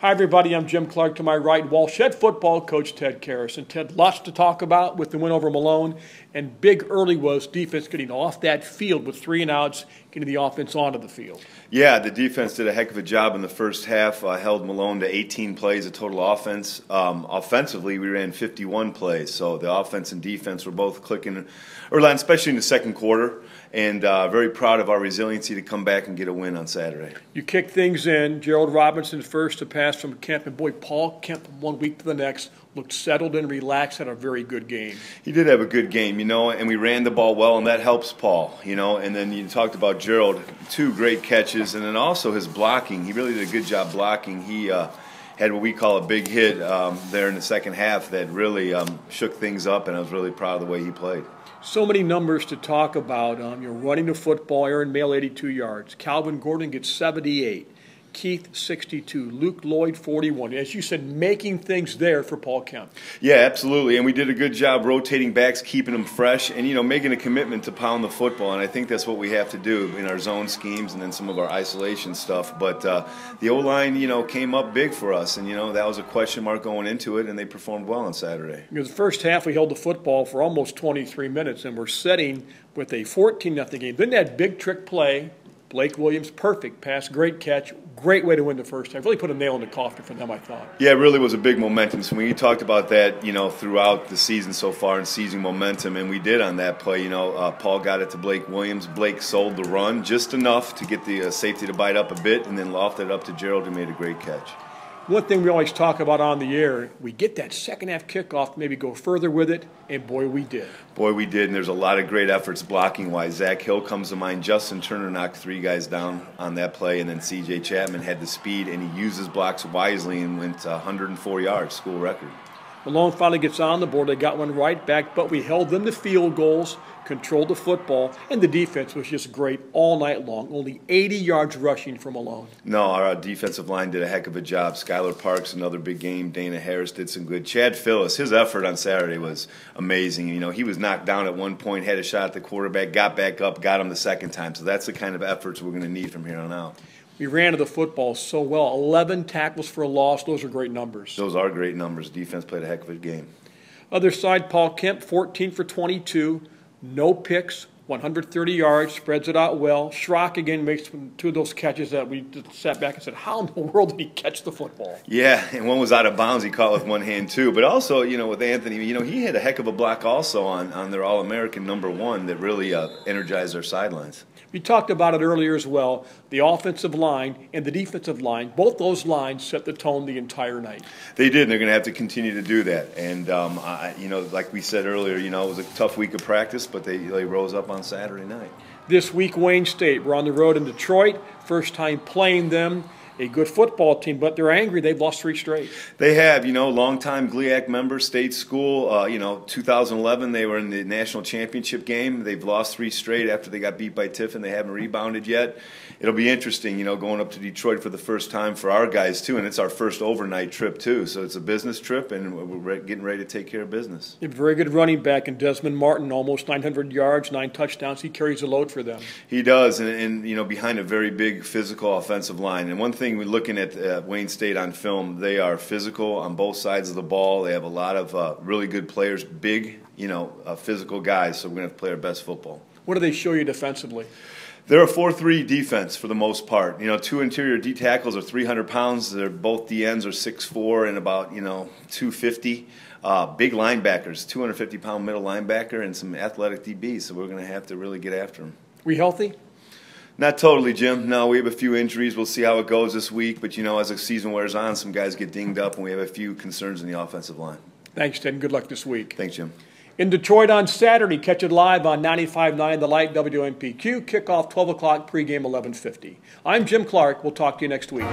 Hi, everybody. I'm Jim Clark. To my right, Walsh head football coach Ted Karras. And Ted, lots to talk about with the win over Malone. And big early was defense getting off that field with 3 and outs, getting the offense onto the field. Yeah, the defense did a heck of a job in the first half. Held Malone to 18 plays of total offense. Offensively, we ran 51 plays. So the offense and defense were both clicking early, especially in the second quarter. And very proud of our resiliency to come back and get a win on Saturday. You kick things in. Gerald Robinson first to pass from Kemp. And boy, Paul Kemp from 1 week to the next looked settled and relaxed, had a very good game. He did have a good game, and we ran the ball well, and that helps Paul, And then you talked about Gerald, 2 great catches, and then also his blocking. He really did a good job blocking. He had what we call a big hit there in the second half that really shook things up, and I was really proud of the way he played. So many numbers to talk about. You're running the football. Aaron Mail, 82 yards. Calvin Gordon gets 78. Keith, 62. Luke Lloyd, 41. As you said, making things there for Paul Kemp. Yeah, absolutely. And we did a good job rotating backs, keeping them fresh, and, making a commitment to pound the football. And I think that's what we have to do in our zone schemes and then some of our isolation stuff. But the O-line, came up big for us. And, that was a question mark going into it, and they performed well on Saturday. The first half, we held the football for almost 23 minutes, and we're setting with a 14-0 game. Then that big trick play, Blake Williams, perfect pass, great catch, great way to win the first half. Really put a nail in the coffin for them, I thought. Yeah, it really was a big momentum. So when you talked about that, throughout the season so far and seizing momentum, and we did on that play, Paul got it to Blake Williams. Blake sold the run just enough to get the safety to bite up a bit, and then lofted it up to Gerald, who made a great catch. One thing we always talk about on the air, we get that second half kickoff, maybe go further with it, and boy, we did. Boy, we did, and there's a lot of great efforts blocking-wise. Zach Hill comes to mind. Justin Turner knocked 3 guys down on that play, and then C.J. Chapman had the speed, and he used his blocks wisely and went 104 yards, school record. Malone finally gets on the board. They got one right back, but we held them to field goals, controlled the football, and the defense was just great all night long. Only 80 yards rushing from Malone. No, our defensive line did a heck of a job. Skylar Parks, another big game. Dana Harris did some good. Chad Phillips, his effort on Saturday was amazing. He was knocked down at one point, had a shot at the quarterback, got back up, got him the second time. So that's the kind of efforts we're going to need from here on out. We ran to the football so well. 11 tackles for a loss. Those are great numbers. Those are great numbers. Defense played a heck of a game. Other side, Paul Kemp, 14 for 22. No picks, 130 yards, spreads it out well. Schrock again makes 2 of those catches that we just sat back and said, how in the world did he catch the football? Yeah, and one was out of bounds. He caught with one hand, too. But also, with Anthony, he had a heck of a block also on their All-American #1 that really energized our sidelines. We talked about it earlier as well. The offensive line and the defensive line, both those lines set the tone the entire night. They did, and they're going to have to continue to do that. And, like we said earlier, it was a tough week of practice, but they rose up on Saturday night. This week, Wayne State. We're on the road in Detroit. First time playing them. A good football team, but they're angry. They've lost 3 straight. They have, longtime GLIAC member, state school. 2011 they were in the national championship game. They've lost 3 straight after they got beat by Tiffin. They haven't rebounded yet. It'll be interesting, going up to Detroit for the first time for our guys too, and it's our first overnight trip too. So it's a business trip, and we're getting ready to take care of business. A very good running back in Desmond Martin, almost 900 yards, 9 touchdowns. He carries the load for them. He does, and behind a very big physical offensive line. And one thing we're looking at Wayne State on film, they are physical on both sides of the ball. They have a lot of really good players, big, physical guys, so we're going to have to play our best football. What do they show you defensively? They're a 4-3 defense for the most part. 2 interior D tackles are 300 pounds. They're both DNs are 6'4" and about 250. Big linebackers, 250-pound middle linebacker, and some athletic DBs. So we're going to have to really get after them. We healthy? Not totally, Jim. No, we have a few injuries. We'll see how it goes this week. But, as the season wears on, some guys get dinged up, and we have a few concerns in the offensive line. Thanks, Ted. Good luck this week. Thanks, Jim. In Detroit on Saturday, catch it live on 95.9 The Light WMPQ. Kickoff 12 o'clock, pregame 11:50. I'm Jim Clark. We'll talk to you next week.